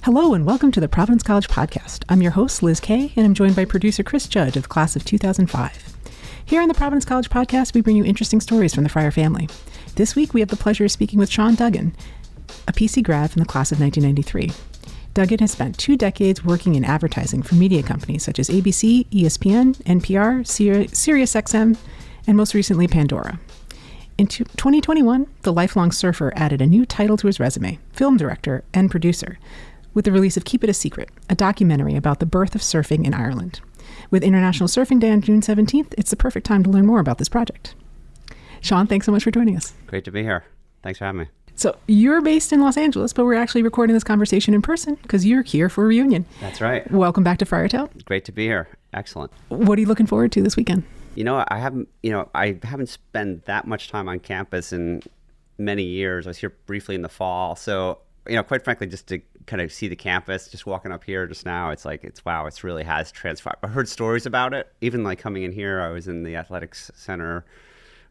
Hello and welcome to the Providence College Podcast. I'm your host, Liz Kay, and I'm joined by producer Chris Judge of the class of 2005. Here on the Providence College Podcast, we bring you interesting stories from the Fryer family. This week, we have the pleasure of speaking with Sean Duggan, a PC grad from the class of 1993. Duggan has spent 2 decades working in advertising for media companies such as ABC, ESPN, NPR, SiriusXM, and most recently, Pandora. In 2021, the lifelong surfer added a new title to his resume, film director and producer, with the release of Keep It a Secret, a documentary about the birth of surfing in Ireland. With International Surfing Day on June 17th, it's the perfect time to learn more about this project. Sean, thanks so much for joining us. Great to be here. Thanks for having me. So you're based in Los Angeles, but we're actually recording this conversation in person because you're here for a reunion. That's right. Welcome back to Friartown. Great to be here. Excellent. What are you looking forward to this weekend? I haven't spent that much time on campus in many years. I was here briefly in the fall. So, quite frankly, just to kind of see the campus, just walking up here just now, it's wow, it really has transformed. I heard stories about it. Even like coming in here, I was in the athletics center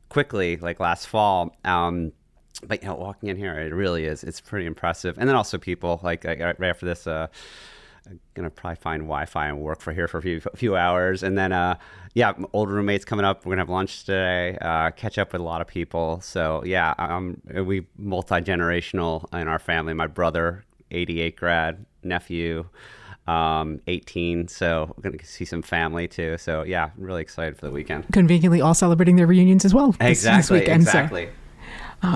quickly, like last fall. But walking in here, it really is. It's pretty impressive. And then also people, like right after this, I'm going to probably find Wi-Fi and work for here for a few hours. And then, old roommates coming up. We're going to have lunch today, catch up with a lot of people. So, we multi-generational in our family. My brother, 88 grad, nephew, 18. So we're going to see some family too. So, really excited for the weekend. Conveniently all celebrating their reunions as well this weekend. Exactly.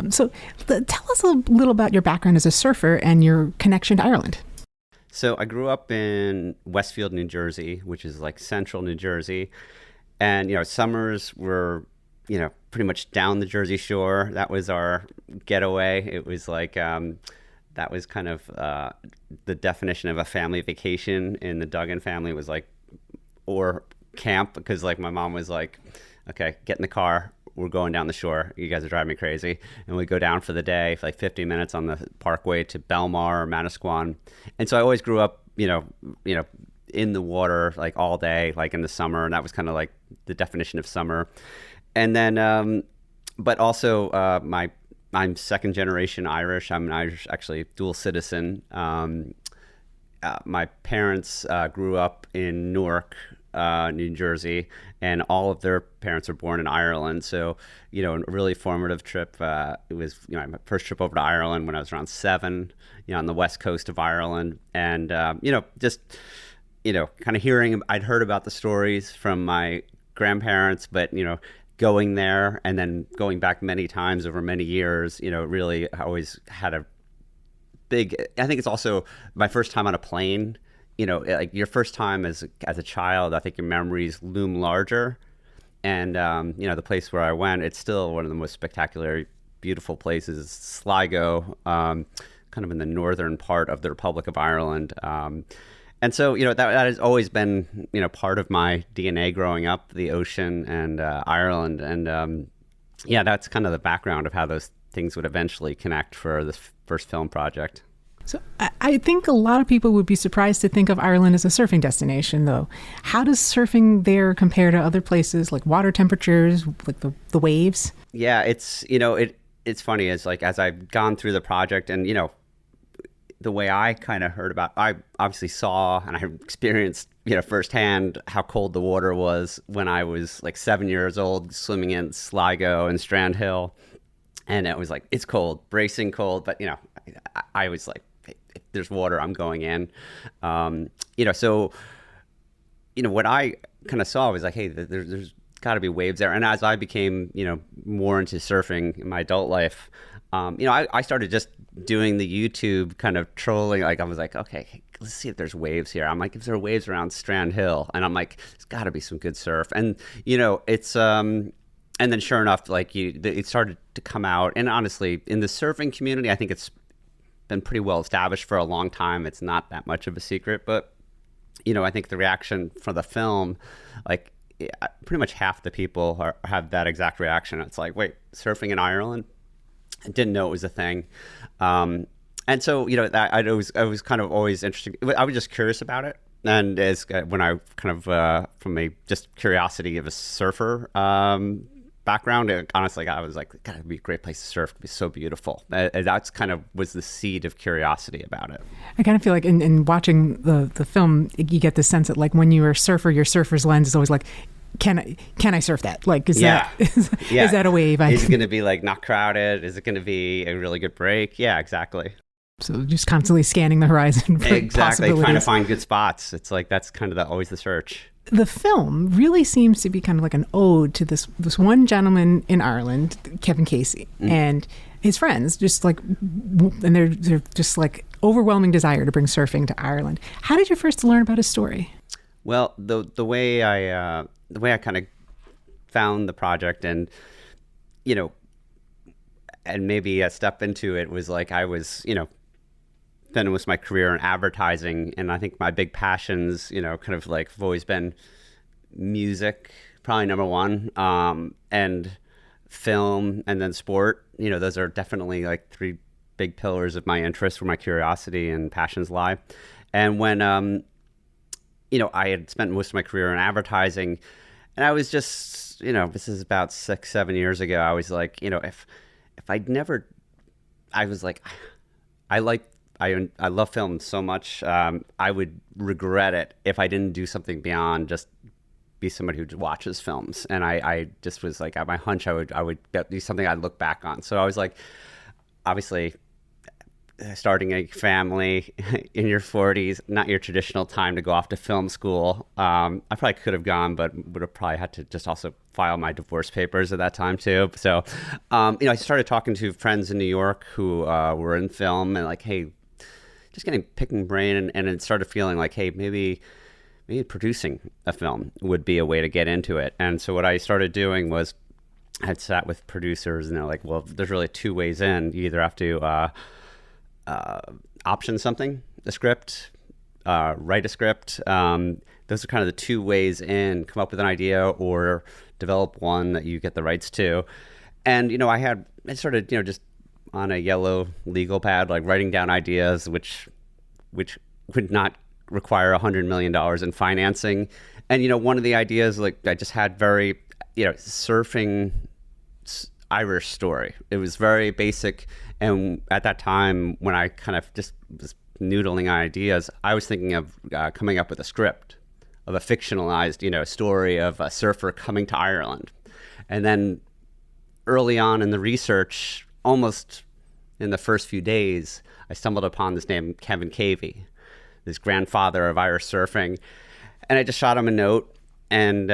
So tell us a little about your background as a surfer and your connection to Ireland. So I grew up in Westfield, New Jersey, which is like central New Jersey. And, summers were, pretty much down the Jersey Shore. That was our getaway. It was like, that was kind of the definition of a family vacation in the Duggan family was like, or camp, because like my mom was like, okay, get in the car. We're going down the shore. You guys are driving me crazy. And we go down for the day for like 50 minutes on the parkway to Belmar or Manasquan. And so I always grew up, in the water like all day, like in the summer. And that was kind of like the definition of summer. And then, but also I'm second generation Irish. I'm an Irish, actually dual citizen. My parents grew up in Newark, New Jersey, and all of their parents were born in Ireland. So, a really formative trip. It was, my first trip over to Ireland when I was around 7, on the west coast of Ireland. And, just, kind of hearing, I'd heard about the stories from my grandparents, but, going there and then going back many times over many years, really I always had a big, I think it's also my first time on a plane. Like your first time as a child, I think your memories loom larger. And, the place where I went, it's still one of the most spectacular, beautiful places, Sligo, kind of in the northern part of the Republic of Ireland. And so, that has always been, part of my DNA growing up, the ocean and Ireland. And, that's kind of the background of how those things would eventually connect for this first film project. So I think a lot of people would be surprised to think of Ireland as a surfing destination, though. How does surfing there compare to other places, like water temperatures, like the waves? Yeah, it's funny. It's like as I've gone through the project and, the way I kind of heard about, I obviously saw and I experienced, firsthand how cold the water was when I was like 7 years old, swimming in Sligo and Strand Hill. And it was like, it's cold, bracing cold. But, I was like, if there's water, I'm going in. So, what I kind of saw was like, hey, there's got to be waves there. And as I became, more into surfing in my adult life, I started just doing the YouTube kind of trolling. Like I was like, okay, let's see if there's waves here. I'm like, if there are waves around Strand Hill, and I'm like, there's got to be some good surf. And it's and then sure enough, like it started to come out. And honestly, in the surfing community, I think it's been pretty well established for a long time. It's not that much of a secret, but I think the reaction for the film, like pretty much half the people have that exact reaction. It's like, wait, surfing in Ireland? I didn't know it was a thing. And so, that I was kind of always interested. I was just curious about it. And as when I kind of, from a just curiosity of a surfer, background, honestly, I was like, God, it'd be a great place to surf. It'd be so beautiful. That's kind of was the seed of curiosity about it. I kind of feel like in watching the film, you get the sense that like when you're a surfer, your surfer's lens is always like, can I surf that? Like, is that a wave? Is it going to be like not crowded? Is it going to be a really good break? Yeah, exactly. So just constantly scanning the horizon for possibilities. Trying to find good spots. It's like that's kind of always the search. The film really seems to be kind of like an ode to this one gentleman in Ireland, Kevin Casey, and his friends, just like, and they're just like overwhelming desire to bring surfing to Ireland. How did you first learn about his story? Well, the way I kind of found the project, and and maybe a step into it was like I was, then it was my career in advertising, and I think my big passions, kind of like have always been music, probably number one, and film, and then sport. Those are definitely like three big pillars of my interest, where my curiosity and passions lie. And when I had spent most of my career in advertising, and I was just, this is about 6-7 years ago. I was like, if I'd never, I was like, I love film so much. I would regret it if I didn't do something beyond just be somebody who watches films. And I just was like, at my hunch, I would do something I'd look back on. So I was like, obviously, starting a family in your 40s, not your traditional time to go off to film school. I probably could have gone, but would have probably had to just also file my divorce papers at that time too. So, I started talking to friends in New York who were in film, and like, hey, just picking brain, and it started feeling like, hey, maybe producing a film would be a way to get into it. And so what I started doing was I'd sat with producers, and they're like, well, there's really two ways in. You either have to option something, a script, write a script. Those are kind of the two ways in: come up with an idea or develop one that you get the rights to. And I started just on a yellow legal pad, like writing down ideas, which would not require $100 million in financing. And one of the ideas, like, I just had very surfing Irish story. It was very basic. And at that time, when I kind of just was noodling ideas, I was thinking of coming up with a script of a fictionalized, story of a surfer coming to Ireland. And then early on in the research, almost in the first few days, I stumbled upon this name, Kevin Casey, this grandfather of Irish surfing. And I just shot him a note, and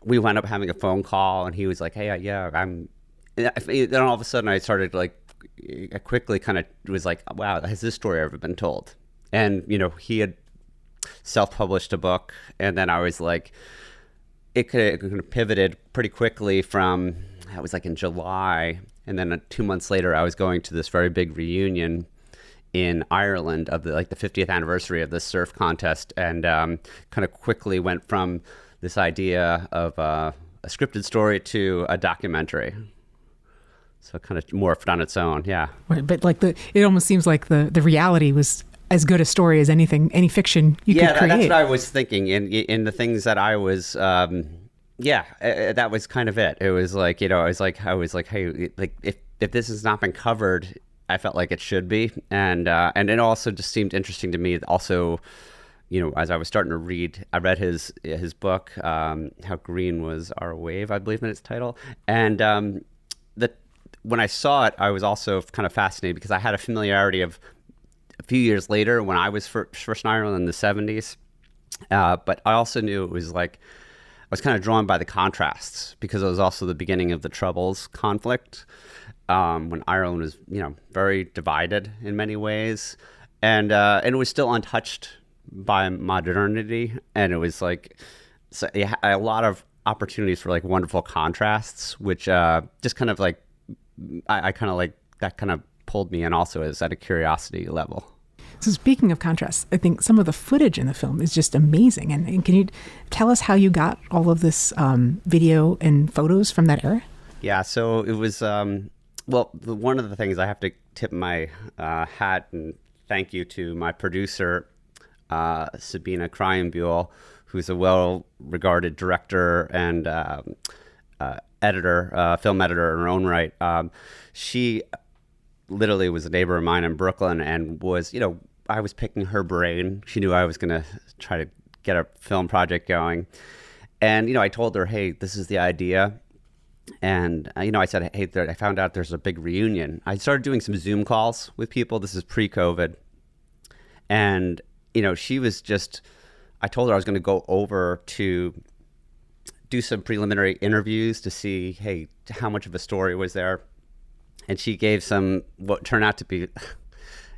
we wound up having a phone call, and he was like, hey, yeah, I'm... Then all of a sudden I started like, I quickly kind of was like, wow, has this story ever been told? And, he had self-published a book, and then I was like, it could have pivoted pretty quickly from, that was like in July, and then 2 months later, I was going to this very big reunion in Ireland of the 50th anniversary of this surf contest, and kind of quickly went from this idea of a scripted story to a documentary. So it kind of morphed on its own, yeah. Right, but it almost seems like the reality was as good a story as any fiction you could create. Yeah, that's what I was thinking. In the things that I was, that was kind of it. It was like, I was like, hey, like if this has not been covered, I felt like it should be, and it also just seemed interesting to me. Also, as I was starting to read, I read his book, How Green Was Our Wave, I believe in its title, and when I saw it, I was also kind of fascinated because I had a familiarity of a few years later when I was first in Ireland in the 70s. But I also knew it was like, I was kind of drawn by the contrasts because it was also the beginning of the Troubles conflict, when Ireland was, very divided in many ways. And it was still untouched by modernity. And it was like, so a lot of opportunities for like wonderful contrasts, which just kind of like, I kind of like that kind of pulled me in also as at a curiosity level. So speaking of contrasts, I think some of the footage in the film is just amazing. And can you tell us how you got all of this video and photos from that era? Yeah, so it was, one of the things I have to tip my hat and thank you to my producer, Sabina Kryenbuhl, who's a well-regarded director and editor, film editor in her own right. She literally was a neighbor of mine in Brooklyn and was, I was picking her brain. She knew I was going to try to get a film project going. And, I told her, hey, this is the idea. And, I said, hey, I found out there's a big reunion. I started doing some Zoom calls with people. This is pre-COVID. And, she was just, I told her I was going to go over to do some preliminary interviews to see, hey, how much of a story was there. And she gave some, what turned out to be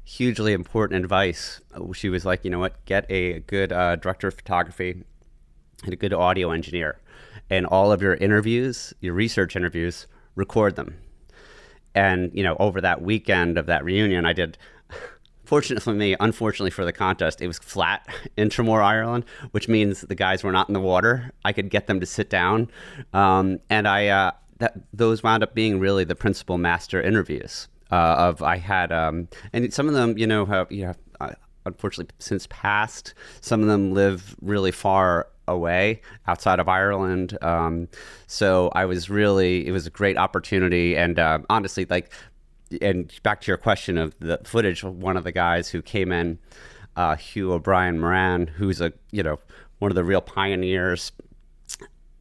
hugely important advice. She was like, you know what, get a good director of photography and a good audio engineer. And all of your interviews, your research interviews, record them. And, over that weekend of that reunion, I did, fortunately for me, unfortunately for the contest, it was flat in Tramore, Ireland, which means the guys were not in the water. I could get them to sit down. And those wound up being really the principal master interviews and some of them, have unfortunately since passed. Some of them live really far away outside of Ireland. So it was a great opportunity. And honestly, and back to your question of the footage, one of the guys who came in, Hugh O'Brien Moran, who's one of the real pioneers,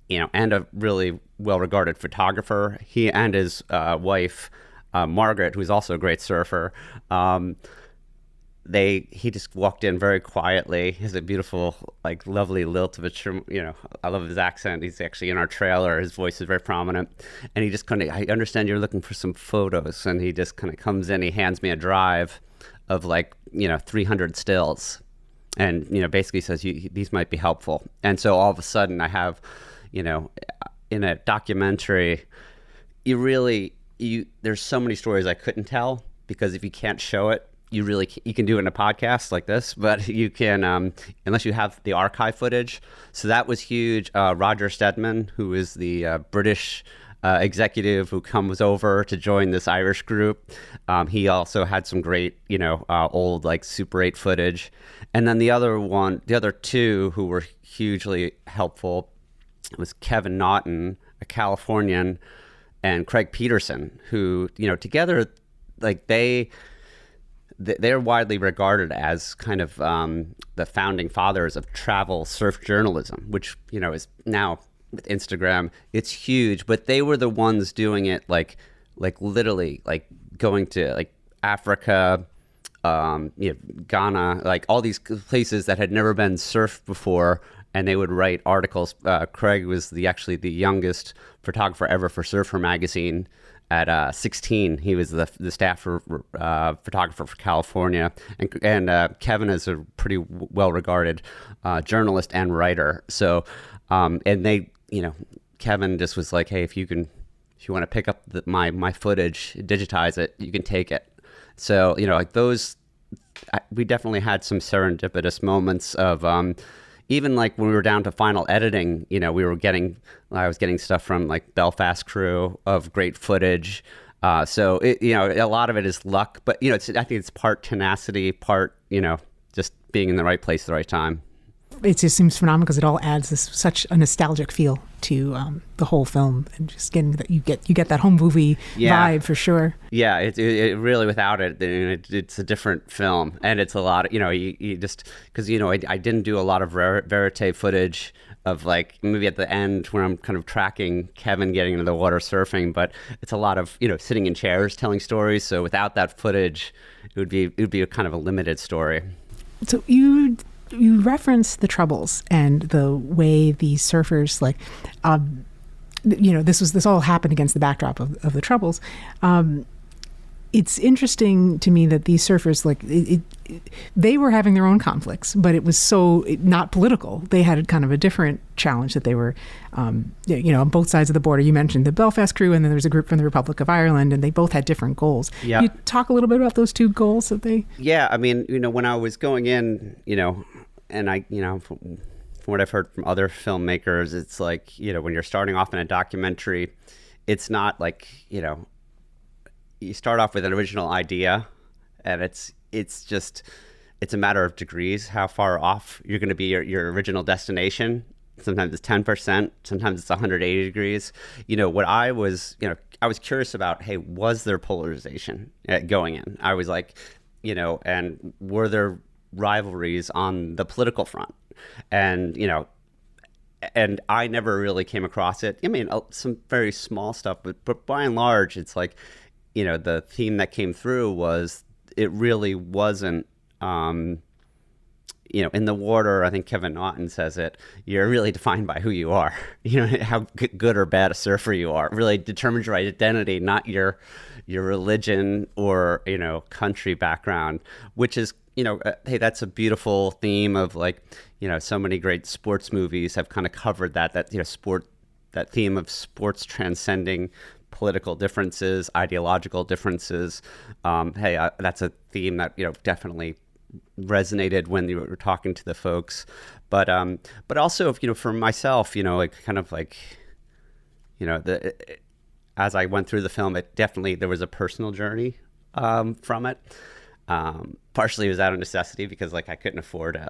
and a really well-regarded photographer. He and his wife, Margaret, who's also a great surfer, he just walked in very quietly. He has a beautiful, lovely lilt of I love his accent. He's actually in our trailer. His voice is very prominent. And he just I understand you're looking for some photos. And he just kind of comes in, he hands me a drive of 300 stills. And, basically says, these might be helpful. And so all of a sudden I have, in a documentary, there's so many stories I couldn't tell, because if you can't show it, you can do it in a podcast like this, but you can, unless you have the archive footage. So that was huge. Roger Stedman, who is the British executive who comes over to join this Irish group. He also had some great, old Super 8 footage. And then the other two who were hugely helpful was Kevin Naughton, a Californian, and Craig Peterson, who, together, they're widely regarded as kind of the founding fathers of travel surf journalism, which, is now with Instagram, it's huge. But they were the ones doing it literally going to Africa, Ghana, all these places that had never been surfed before. And they would write articles. Craig was actually the youngest photographer ever for Surfer magazine. At 16, he was the staff photographer for California, and Kevin is a pretty well-regarded journalist and writer. So, and they, Kevin just was like, hey, if you want to pick up my footage, digitize it, you can take it. So, those, we definitely had some serendipitous moments of. Even when we were down to final editing, I was getting stuff from Belfast crew of great footage. So a lot of it is luck, but I think it's part tenacity, part just being in the right place at the right time. It just seems phenomenal because it all adds such a nostalgic feel to the whole film, and just getting that you get that home movie vibe for sure. Yeah, it really, without it, it's a different film, and it's a lot of you just because I didn't do a lot of verite footage of maybe at the end where I'm kind of tracking Kevin getting into the water surfing, but it's a lot of sitting in chairs telling stories. So without that footage, it would be a kind of a limited story. So you reference the Troubles and the way the surfers this all happened against the backdrop of the Troubles. It's interesting to me that these surfers they were having their own conflicts, but it was not political. They had kind of a different challenge that they were, on both sides of the border. You mentioned the Belfast crew, and then there was a group from the Republic of Ireland, and they both had different goals. Yeah. Can you talk a little bit about those two goals that they? Yeah, I mean, when I was going in, and I, from what I've heard from other filmmakers, it's when you're starting off in a documentary, it's not you start off with an original idea, and it's a matter of degrees how far off you're going to be your original destination. sometimes it's 10%, sometimes it's 180 degrees. What I was, I was curious about, hey, was there polarization going in? I was like, and were there rivalries on the political front? And, and I never really came across it. I mean, some very small stuff, but by and large, it's like, the theme that came through was it really wasn't, in the water, I think Kevin Naughton says it, you're really defined by who you are. How good or bad a surfer you are. It really determines your identity, not your religion or, country background, which is, hey, that's a beautiful theme of like, so many great sports movies have kind of covered that that theme of sports transcending political differences, ideological differences. That's a theme that, definitely resonated when you were talking to the folks, but also for myself, as I went through the film, it definitely, there was a personal journey from it. Partially it was out of necessity because I couldn't afford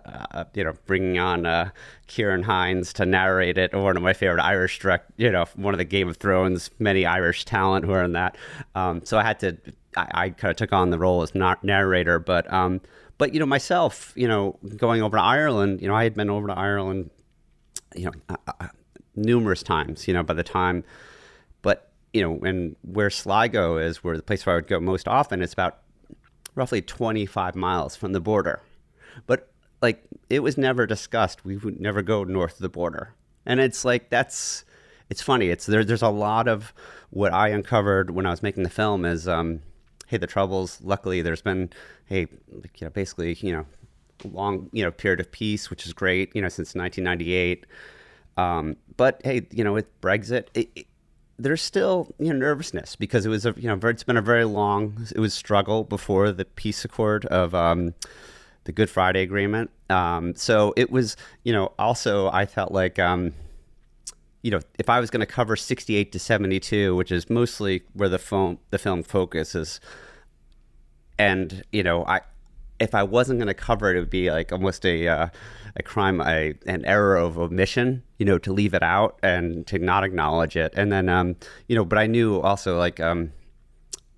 bringing on Kieran Hines to narrate it, or one of my favorite Irish one of the Game of Thrones many Irish talent who are in that. So I kind of took on the role as narrator, but myself, going over to Ireland, I had been over to Ireland, numerous times, by the time, but, and where Sligo is, where the place where I would go most often, it's about roughly 25 miles from the border. But it was never discussed. We would never go north of the border. And it's it's funny. There's a lot of what I uncovered when I was making the film is, hey, the Troubles, luckily there's been, basically, long, period of peace, which is great, since 1998. But hey, with Brexit, there's still, nervousness because it was it's been a very long, it was struggle before the peace accord of, the Good Friday Agreement. So it was, also I felt like, if I was going to cover 68 to 72, which is mostly where the film focuses, and if I wasn't going to cover it, it would be almost a crime, an error of omission, to leave it out and to not acknowledge it. And then, but I knew also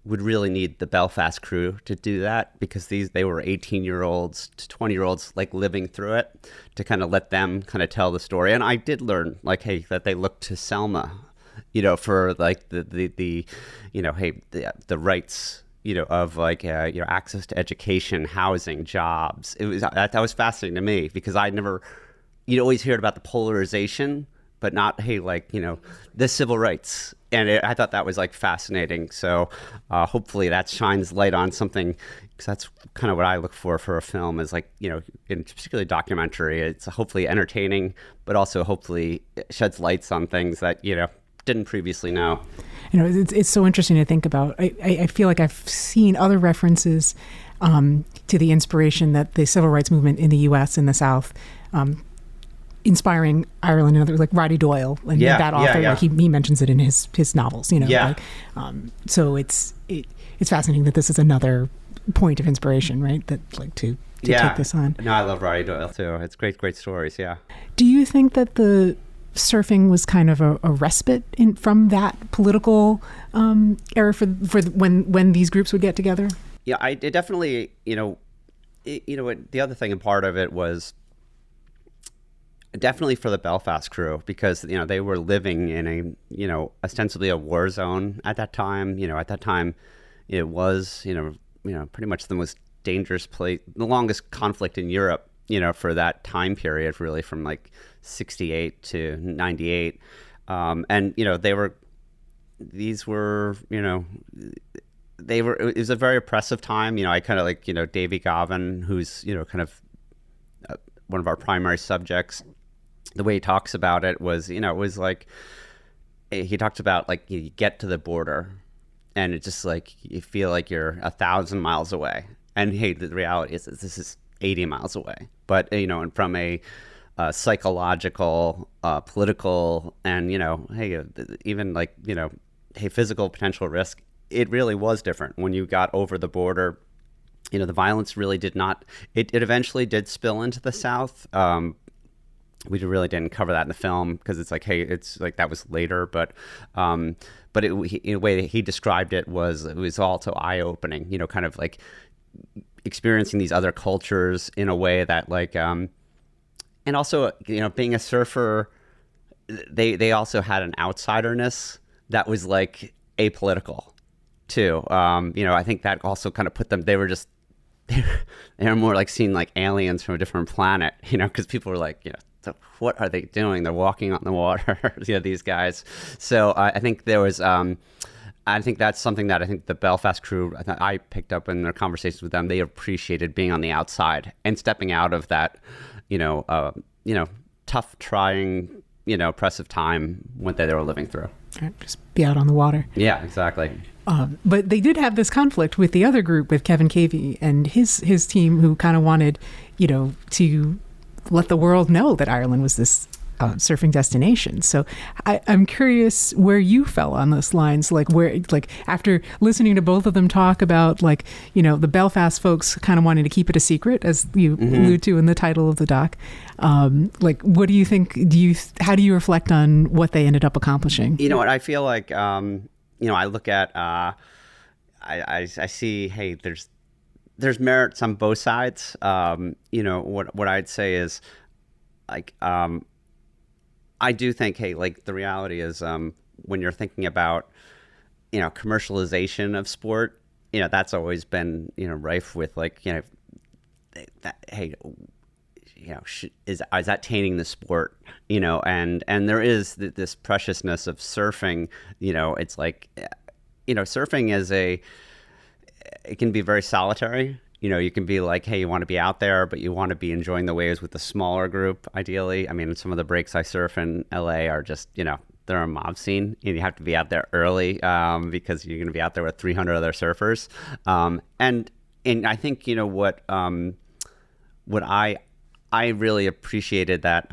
would really need the Belfast crew to do that because they were 18-year-olds to 20-year-olds living through it, to kind of let them kind of tell the story. And I did learn hey, that they looked to Selma, for the rights, of access to education, housing, jobs. It was that was fascinating to me because I never, you'd always hear about the polarization, but not, hey, the civil rights. And I thought that was fascinating. So hopefully that shines light on something, because that's kind of what I look for a film is in particularly documentary. It's hopefully entertaining, but also hopefully it sheds lights on things that, didn't previously know. It's so interesting to think about. I feel like I've seen other references to the inspiration that the civil rights movement in the U.S. and the South inspiring Ireland and others, like Roddy Doyle and that author, he mentions it in his novels, so it's fascinating that this is another point of inspiration, right? That to take this on. No, I love Roddy Doyle too. It's great stories. Yeah. Do you think that the surfing was kind of a respite from that political era for when these groups would get together? Yeah, it definitely, the other thing and part of it was definitely for the Belfast crew, because they were living in a ostensibly a war zone at that time. At that time it was pretty much the most dangerous place, the longest conflict in Europe, for that time period, really from 68 to 98. And it was a very oppressive time. I kind of Davy Gavin, who's kind of one of our primary subjects. The way he talks about it was, it was he talked about you get to the border and it's just you feel like you're 1,000 miles away. And hey, the reality is this is 80 miles away. But, and from a psychological, political, and, hey, even hey, physical potential risk, it really was different when you got over the border. The violence really did not, it eventually did spill into the South. we really didn't cover that in the film because it's like, hey, it's like that was later, but in a way that he described it was also eye-opening, kind of like experiencing these other cultures in a way that like, and also, being a surfer, they also had an outsiderness that was like apolitical too. I think that also kind of put them, they were more like seen like aliens from a different planet, because people were like, so what are they doing? They're walking on the water, these guys. So I think there was, I think that's something that I think the Belfast crew, I picked up in their conversations with them. They appreciated being on the outside and stepping out of that, tough, trying, oppressive time that they were living through. Right, just be out on the water. Yeah, exactly. But they did have this conflict with the other group, with Kevin Cavey and his team, who kind of wanted, to let the world know that Ireland was this surfing destination. So I'm curious where you fell on those lines, like after listening to both of them talk about the Belfast folks kind of wanting to keep it a secret, as you allude to in the title of the doc. What do you think? How do you reflect on what they ended up accomplishing? You know what? I feel like, I look at, I see, hey, there's merits on both sides. What I'd say is like, I do think, hey, like the reality is, when you're thinking about, commercialization of sport, that's always been, rife with like, that, hey, is that tainting the sport, and there is this preciousness of surfing, it's like, surfing it can be very solitary. You can be like, hey, you want to be out there, but you want to be enjoying the waves with a smaller group, ideally. I mean, some of the breaks I surf in LA are just, they're a mob scene. And you have to be out there early because you're going to be out there with 300 other surfers. And I think, what I really appreciated that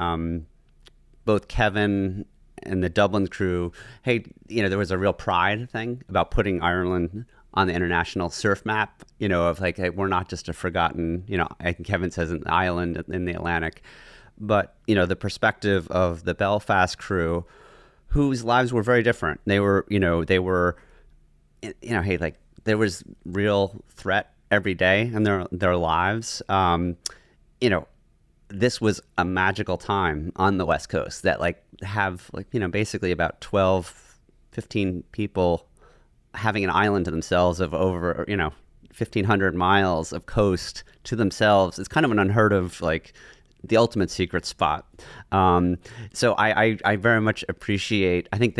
both Kevin and the Dublin crew, hey, there was a real pride thing about putting Ireland on the international surf map, of like, hey, we're not just a forgotten, I think Kevin says an island in the Atlantic, but, the perspective of the Belfast crew, whose lives were very different. They were, hey, like there was real threat every day in their lives. This was a magical time on the West Coast that have basically about 12, 15 people having an island to themselves of over, 1,500 miles of coast to themselves. It's kind of an unheard of, the ultimate secret spot. So I very much appreciate, I think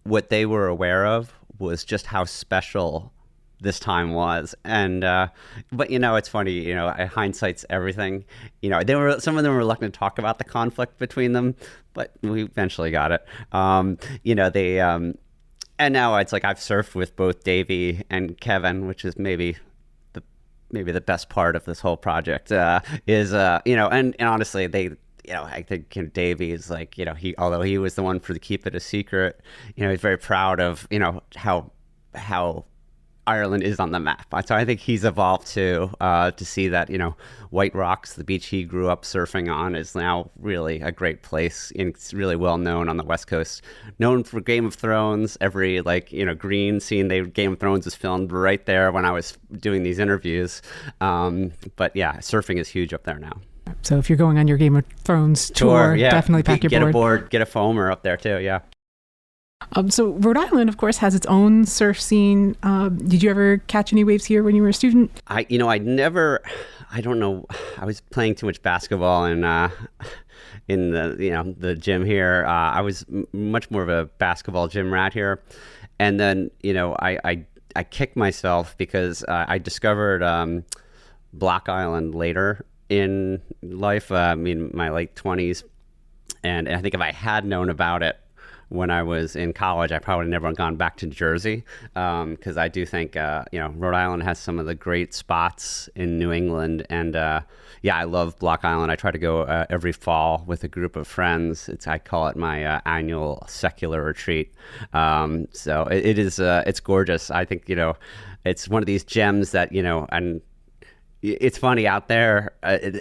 what they were aware of was just how special this time was. And, but it's funny, hindsight's everything. Some of them were reluctant to talk about the conflict between them, but we eventually got it. And now it's like I've surfed with both Davey and Kevin, which is maybe the best part of this whole project. And honestly, I think Davey is although he was the one to keep it a secret, he's very proud of how Ireland is on the map. So I think he's evolved to see that, White Rocks, the beach he grew up surfing on, is now really a great place. And it's really well known on the West Coast, known for Game of Thrones. Every green scene Game of Thrones is filmed right there when I was doing these interviews. But yeah, surfing is huge up there now. So if you're going on your Game of Thrones tour, yeah, definitely pack your board. Get a board, get a foamer up there too, yeah. So Rhode Island, of course, has its own surf scene. Did you ever catch any waves here when you were a student? I don't know. I was playing too much basketball in the gym here. I was much more of a basketball gym rat here. And then, I kicked myself because I discovered Block Island later in life, my late 20s. And I think if I had known about it when I was in college, I probably never gone back to Jersey, because I do think, Rhode Island has some of the great spots in New England. And I love Block Island. I try to go every fall with a group of friends. I call it my annual secular retreat. So it is, it's gorgeous. I think, it's one of these gems that, and It's funny out there.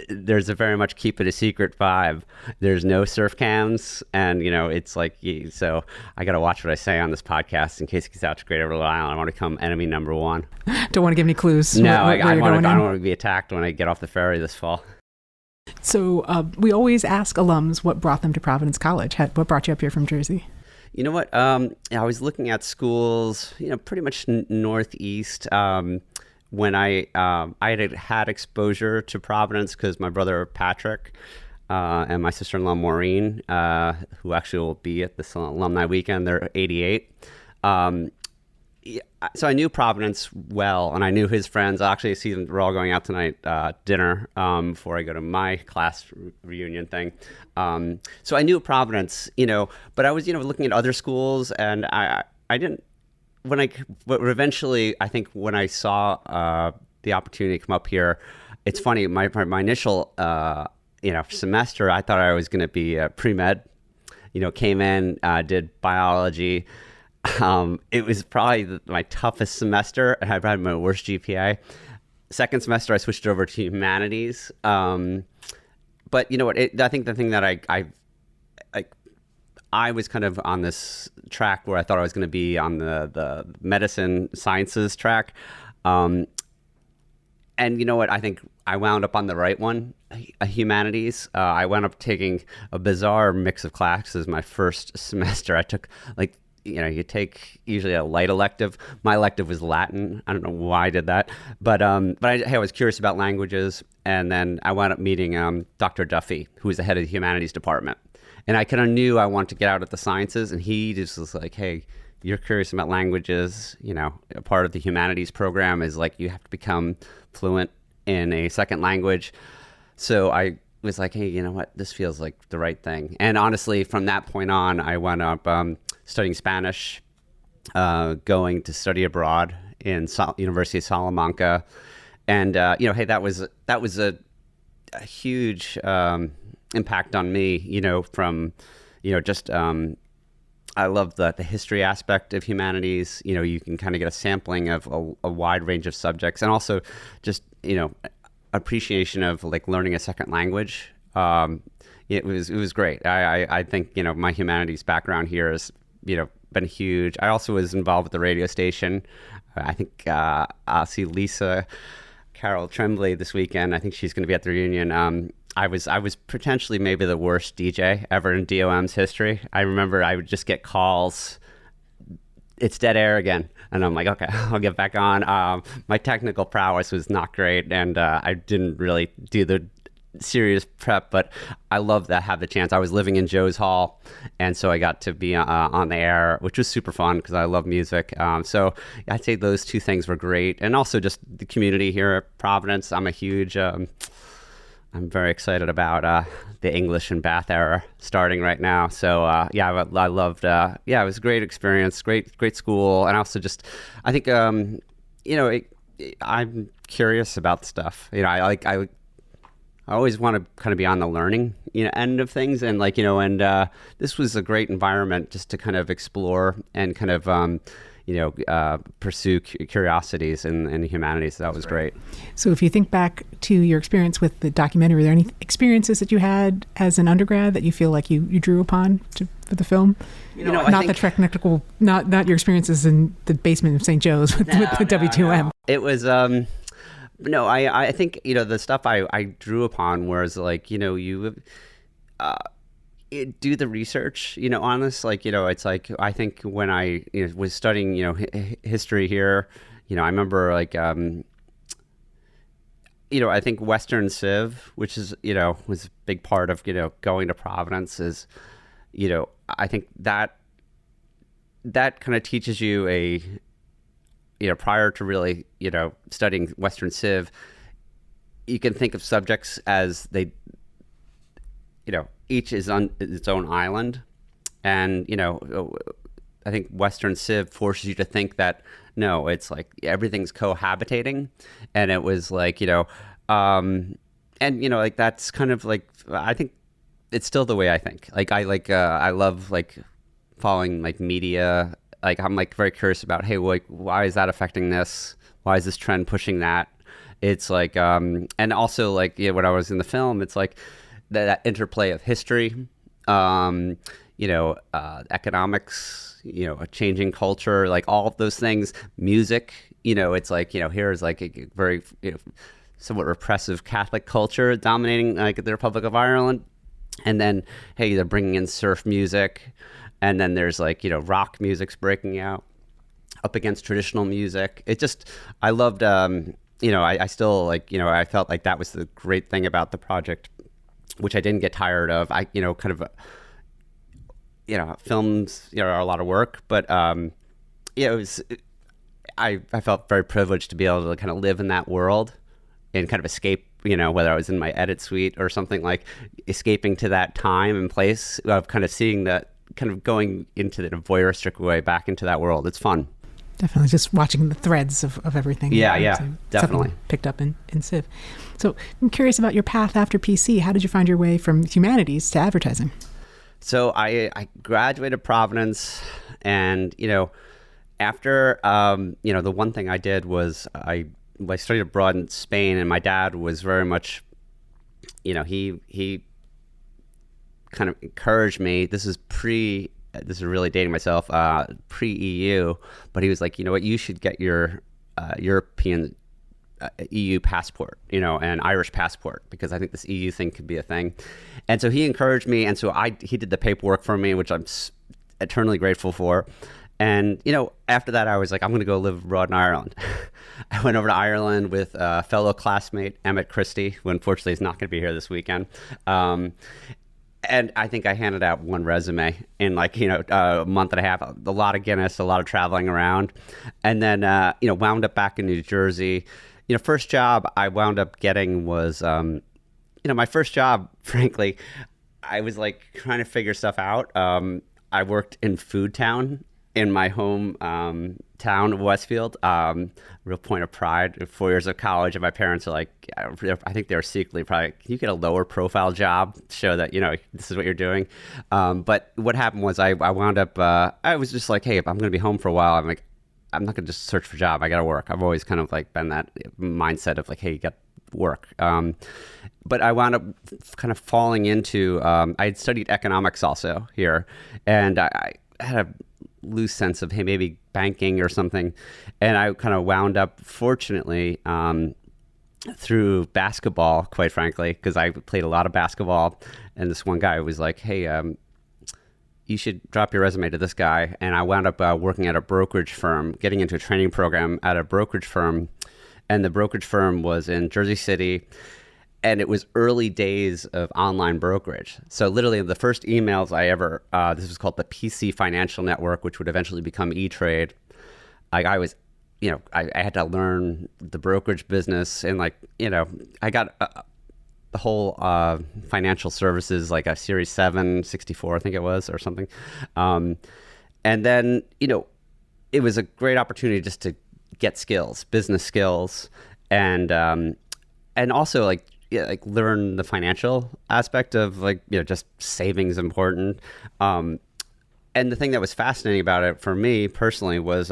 There's a very much keep it a secret vibe. There's no surf cams, and it's like so. I got to watch what I say on this podcast in case it gets out to Greater Rhode Island. I want to become enemy number one. Don't want to give any clues. No, I don't want to be attacked when I get off the ferry this fall. So we always ask alums what brought them to Providence College. What brought you up here from Jersey? You know what? I was looking at schools, pretty much northeast. When I had exposure to Providence because my brother Patrick and my sister-in-law Maureen, who actually will be at this alumni weekend, they're 88. So I knew Providence well, and I knew his friends. Actually, I see them. We're all going out tonight, dinner, before I go to my class reunion thing. So I knew Providence, but I was, looking at other schools, and I didn't. But eventually, I think when I saw the opportunity to come up here, it's funny. My initial, semester, I thought I was going to be pre-med. Came in, did biology. It was probably my toughest semester, and I've had my worst GPA. Second semester, I switched over to humanities. But you know what? I think the thing that I was kind of on this track where I thought I was going to be on the medicine sciences track. And you know what? I think I wound up on the right one, humanities. I wound up taking a bizarre mix of classes my first semester. I took you take usually a light elective. My elective was Latin. I don't know why I did that. But I was curious about languages. And then I wound up meeting Dr. Duffy, who was the head of the humanities department. And I kind of knew I wanted to get out of the sciences. And he just was like, hey, you're curious about languages. A part of the humanities program is like you have to become fluent in a second language. So I was like, hey, you know what? This feels like the right thing. And honestly, from that point on, I wound up studying Spanish, going to study abroad in University of Salamanca. And, hey, that was a huge impact on me, from, just I love the history aspect of humanities. You can kind of get a sampling of a wide range of subjects, and also just, appreciation of like learning a second language. It was great. I think, my humanities background here has, been huge. I also was involved with the radio station. I think I'll see Lisa Carol Tremblay this weekend. I think she's going to be at the reunion. I was potentially maybe the worst DJ ever in DOM's history. I remember I would just get calls. It's dead air again. And I'm like, okay, I'll get back on. My technical prowess was not great, and I didn't really do the serious prep, but I love that have the chance. I was living in Joe's Hall, and so I got to be on the air, which was super fun because I love music. So I'd say those two things were great, and also just the community here at Providence. I'm a huge I'm very excited about the English and Bath era starting right now. So I loved. It was a great experience, great school, and also just I think I'm curious about stuff. I always want to kind of be on the learning end of things, and this was a great environment just to kind of explore and kind of pursue curiosities in the humanities. So that was great. So if you think back to your experience with the documentary, are there any experiences that you had as an undergrad that you feel like you drew upon for the film? Not the technical, not your experiences in the basement of St. Joe's with W2M. No. It was, I think, the stuff I drew upon was like, you do the research, on this, it's like, I think when I was studying, history here, I remember I think Western Civ, which is, was a big part of, going to Providence is, I think that kind of teaches you prior to really, studying Western Civ, you can think of subjects as they, each is on its own island. And, I think Western Civ forces you to think that, no, it's like everything's cohabitating. And it was like, that's kind of like, I think it's still the way I think. I love following media. I'm very curious about, hey, why is that affecting this? Why is this trend pushing that? It's like, and also like, when I was in the film, it's like that interplay of history, economics, a changing culture, like all of those things, music, it's like, here's like a very, somewhat repressive Catholic culture dominating like the Republic of Ireland. And then, hey, they're bringing in surf music. And then there's like, rock music's breaking out up against traditional music. It just, I loved, I still like, I felt like that was the great thing about the project, which I didn't get tired of. Films, are a lot of work, but, it was, I felt very privileged to be able to kind of live in that world and kind of escape, whether I was in my edit suite or something, like escaping to that time and place of kind of seeing that, kind of going into the voyeuristic way back into that world. It's fun. Definitely. Just watching the threads of everything. Yeah, definitely. Picked up in Civ. So I'm curious about your path after PC. How did you find your way from humanities to advertising? So I graduated Providence, and, after, the one thing I did was I studied abroad in Spain, and my dad was very much, he kind of encouraged me. This is really dating myself, pre-EU, but he was like, what, you should get your European EU passport, and Irish passport, because I think this EU thing could be a thing. And so he encouraged me, and so he did the paperwork for me, which I'm eternally grateful for. And, after that, I was like, I'm going to go live abroad in Ireland. I went over to Ireland with a fellow classmate, Emmett Christie, who unfortunately is not going to be here this weekend. And I think I handed out one resume in like, a month and a half, a lot of Guinness, a lot of traveling around. And then, wound up back in New Jersey. First job I wound up getting was, my first job, frankly, I was like trying to figure stuff out. I worked in Food Town in my home town of Westfield, real point of pride. 4 years of college, and my parents are like, I think they were secretly probably, can you get a lower profile job to show that, this is what you're doing? But what happened was I wound up, I was just like, hey, if I'm going to be home for a while, I'm like, I'm not going to just search for a job. I got to work. I've always kind of like been that mindset of like, hey, you got to work. But I wound up kind of falling into, I had studied economics also here, and I had a loose sense of, hey, maybe banking or something. And I kind of wound up, fortunately, through basketball, quite frankly, because I played a lot of basketball. And this one guy was like, hey, you should drop your resume to this guy. And I wound up working at a brokerage firm, getting into a training program at a brokerage firm. And the brokerage firm was in Jersey City. And it was early days of online brokerage. So literally the first emails I ever, this was called the PC Financial Network, which would eventually become E-Trade. I was, I had to learn the brokerage business, and like, I got the whole financial services, like a Series 7, 64, I think it was, or something. And then, it was a great opportunity just to get skills, business skills, and also like learn the financial aspect of like, just savings important. And the thing that was fascinating about it for me personally was,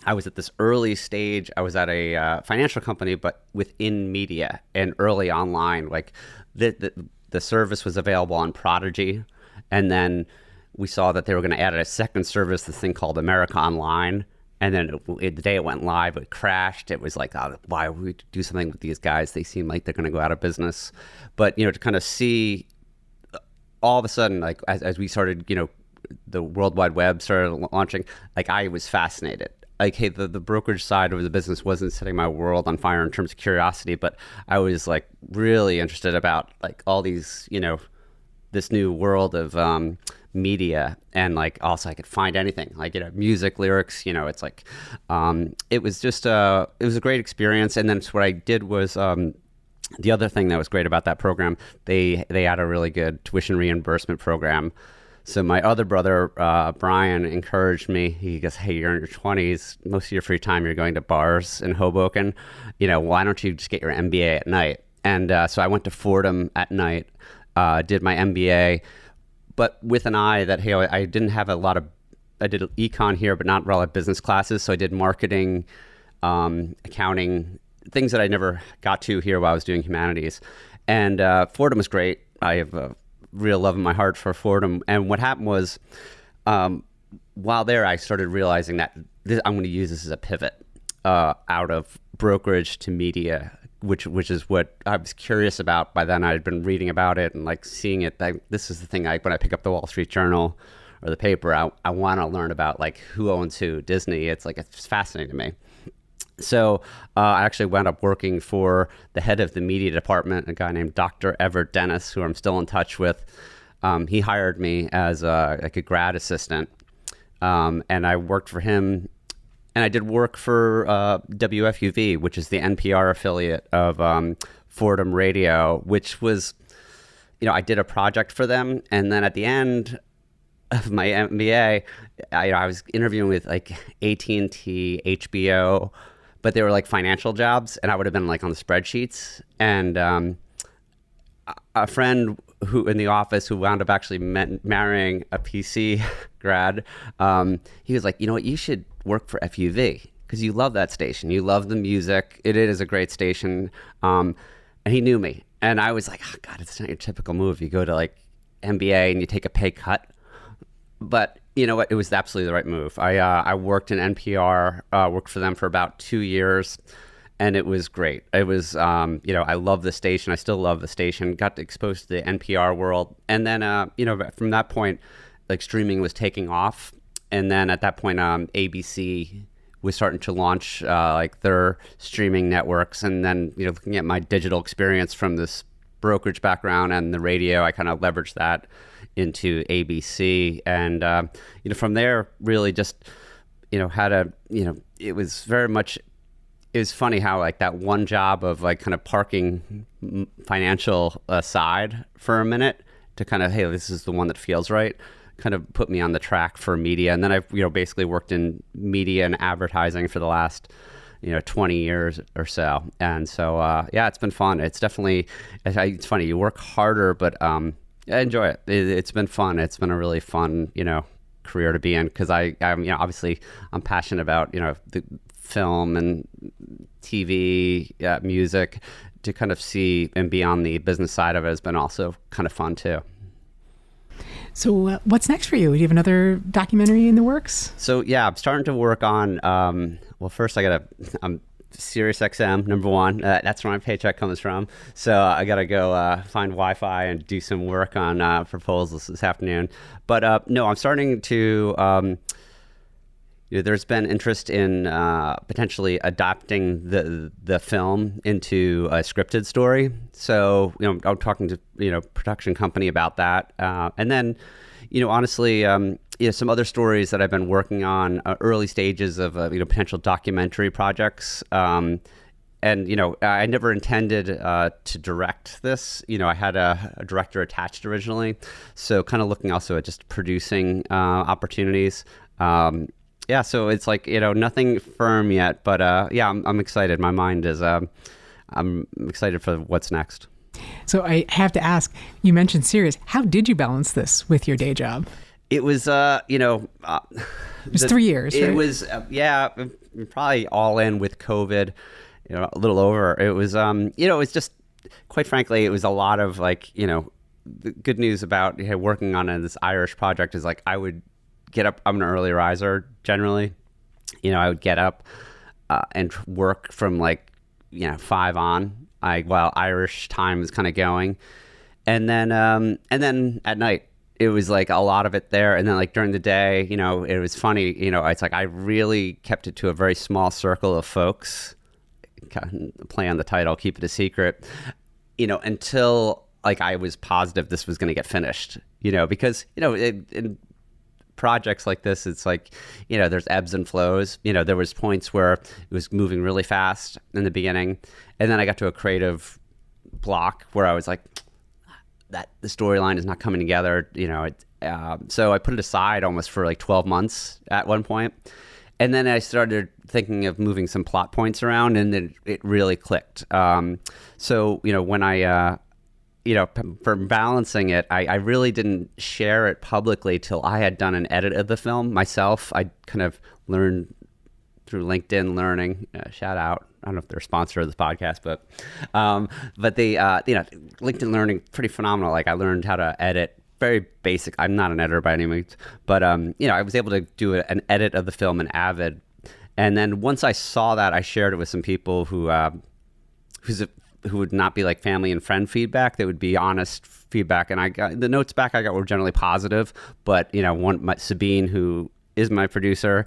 I was at this early stage. I was at a financial company, but within media and early online. Like the service was available on Prodigy, and then we saw that they were going to add a second service, this thing called America Online. And then the day it went live, it crashed. It was like, oh, why would we do something with these guys? They seem like they're going to go out of business. But, to kind of see all of a sudden, like as we started, the World Wide Web started launching, like I was fascinated. Like, hey, the brokerage side of the business wasn't setting my world on fire in terms of curiosity, but I was like really interested about like all these, this new world of media, and like also I could find anything like music, lyrics, it's like it was just it was a great experience. And then what I did was the other thing that was great about that program, they had a really good tuition reimbursement program. So my other brother, Brian, encouraged me. He goes, hey, you're in your 20s. Most of your free time you're going to bars in Hoboken. Why don't you just get your MBA at night? And so I went to Fordham at night, did my MBA, but with an eye that, hey, I didn't have I did econ here, but not a lot of business classes. So I did marketing, accounting, things that I never got to here while I was doing humanities. And Fordham was great. I have a real love in my heart for Fordham. And what happened was, while there, I started realizing that I'm going to use this as a pivot out of brokerage to media, which is what I was curious about. By then, I had been reading about it and like seeing it. This is the thing. When I pick up the Wall Street Journal or the paper, I want to learn about like who owns who. Disney. It's fascinating to me. So I actually wound up working for the head of the media department, a guy named Dr. Everett Dennis, who I'm still in touch with. He hired me as a grad assistant, and I worked for him. And I did work for WFUV, which is the NPR affiliate of Fordham Radio, which was, I did a project for them. And then at the end of my MBA, I was interviewing with like AT&T, HBO, but they were like financial jobs, and I would have been like on the spreadsheets. And a friend who in the office who wound up actually marrying a PC grad, he was like, you know what, you should work for FUV because you love that station. You love the music. It is a great station. And he knew me. And I was like, oh, God, it's not your typical move. You go to like MBA and you take a pay cut. But you know what? It was absolutely the right move. I worked in NPR, worked for them for about 2 years, and it was great. It was, I love the station. I still love the station. Got exposed to the NPR world. And then, from that point, like streaming was taking off. And then at that point, ABC was starting to launch like their streaming networks. And then, looking at my digital experience from this brokerage background and the radio, I kind of leveraged that into ABC. And, from there, really just, it was very much, it was funny how like that one job of like kind of parking financial aside for a minute to kind of, hey, this is the one that feels right, kind of put me on the track for media. And then I've, basically worked in media and advertising for the last 20 years or so. And so, it's been fun. It's definitely, it's funny, you work harder, but I enjoy it. It's been fun. It's been a really fun, career to be in because I'm, obviously I'm passionate about, the film and TV, music. To kind of see and be on the business side of it has been also kind of fun too. So what's next for you? Do you have another documentary in the works? So yeah, I'm starting to work on, first I'm Sirius XM, number one. That's where my paycheck comes from. So I got to go find Wi-Fi and do some work on proposals this afternoon. But no, I'm starting to, there's been interest in potentially adapting the film into a scripted story. So, I'm talking to, production company about that. And then, honestly, some other stories that I've been working on, early stages of, potential documentary projects. And, I never intended to direct this. I had a director attached originally. So kind of looking also at just producing opportunities. Yeah, so it's like, nothing firm yet, but I'm excited. My mind is, I'm excited for what's next. So I have to ask, you mentioned Sirius. How did you balance this with your day job? It was, it was 3 years, right? It was, probably all in with COVID, a little over. It was, it was just, quite frankly, it was a lot of like, the good news about working on this Irish project is like I would get up. I'm an early riser generally. I would get up and work from like 5 on. While Irish time is kind of going, and then at night it was like a lot of it there, and then like during the day, it was funny. It's like I really kept it to a very small circle of folks. Play on the title, keep it a secret. Until like I was positive this was going to get finished. Because in projects like this, it's like, there's ebbs and flows. There was points where it was moving really fast in the beginning, and then I got to a creative block where I was like, that the storyline is not coming together. So I put it aside almost for like 12 months at one point, and then I started thinking of moving some plot points around, and then it really clicked. So when I for balancing it, I really didn't share it publicly till I had done an edit of the film myself. I kind of learned through LinkedIn Learning. Shout out. I don't know if they're a sponsor of this podcast, but they, LinkedIn Learning, pretty phenomenal. Like I learned how to edit, very basic. I'm not an editor by any means, but I was able to do an edit of the film in Avid. And then once I saw that, I shared it with some people who would not be like family and friend feedback. They would be honest feedback. And I got the notes back I got were generally positive, but Sabine, who is my producer,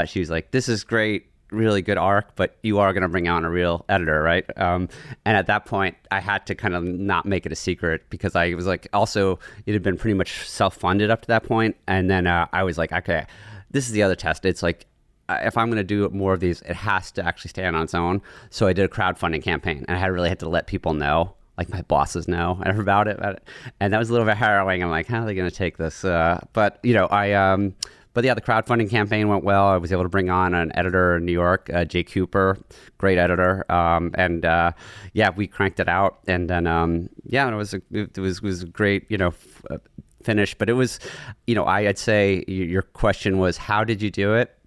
she was like, "This is great. Really good arc, but you are going to bring on a real editor, right?" And at that point, I had to kind of not make it a secret because I was like, also, it had been pretty much self-funded up to that point. And then I was like, okay, this is the other test. It's like, if I'm going to do more of these, it has to actually stand on its own. So I did a crowdfunding campaign, and I really had to let people know, like my bosses know about it. And that was a little bit harrowing. I'm like, how are they going to take this? But yeah, the crowdfunding campaign went well. I was able to bring on an editor in New York, Jay Cooper, great editor, we cranked it out, and then it was a great finish. But it was, I'd say your question was, how did you do it?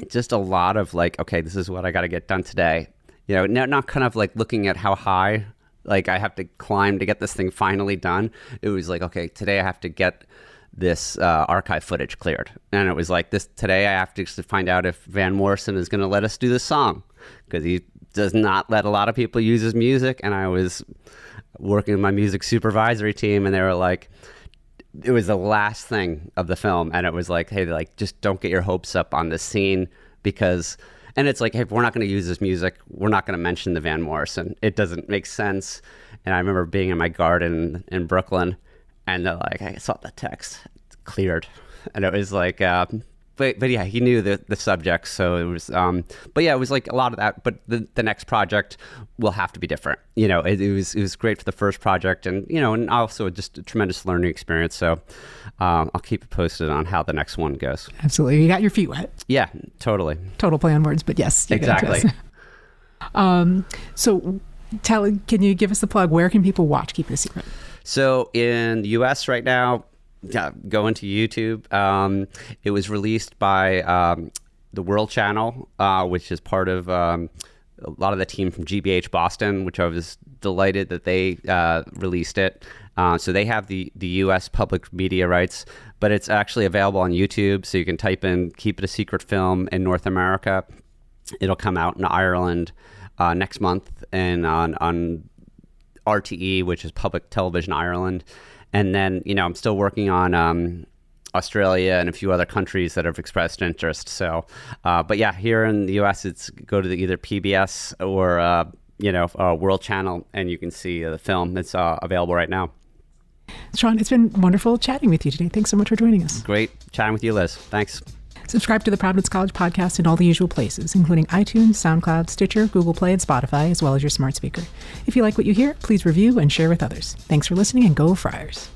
Just a lot of like, okay, this is what I got to get done today. Not kind of like looking at how high like I have to climb to get this thing finally done. It was like, okay, today I have to get this archive footage cleared. And it was like today I have to find out if Van Morrison is going to let us do this song, because he does not let a lot of people use his music. And I was working with my music supervisory team, and they were like, it was the last thing of the film. And it was like, hey, like, just don't get your hopes up on this scene, because, and it's like, hey, if we're not going to use this music, we're not going to mention the Van Morrison. It doesn't make sense. And I remember being in my garden in Brooklyn, and they're like, I saw the text, it's cleared. And it was like, but yeah, he knew the subject. So it was, it was like a lot of that. But the next project will have to be different. It was great for the first project, and, and also just a tremendous learning experience. So I'll keep you posted on how the next one goes. Absolutely. You got your feet wet. Yeah, totally. Total play on words, but yes. Exactly. So can you give us the plug? Where can people watch Keep It a Secret? So in the U.S. right now, go into YouTube. It was released by the World Channel, which is part of a lot of the team from GBH Boston, which I was delighted that they released it. So they have the U.S. public media rights, but it's actually available on YouTube. So you can type in Keep It a Secret Film in North America. It'll come out in Ireland next month, and on RTE, which is Public Television Ireland. And then, I'm still working on Australia and a few other countries that have expressed interest. So, but yeah, here in the U.S., it's go to either PBS or, World Channel, and you can see the film that's available right now. Sean, it's been wonderful chatting with you today. Thanks so much for joining us. Great chatting with you, Liz. Thanks. Subscribe to the Providence College podcast in all the usual places, including iTunes, SoundCloud, Stitcher, Google Play, and Spotify, as well as your smart speaker. If you like what you hear, please review and share with others. Thanks for listening, and go Friars.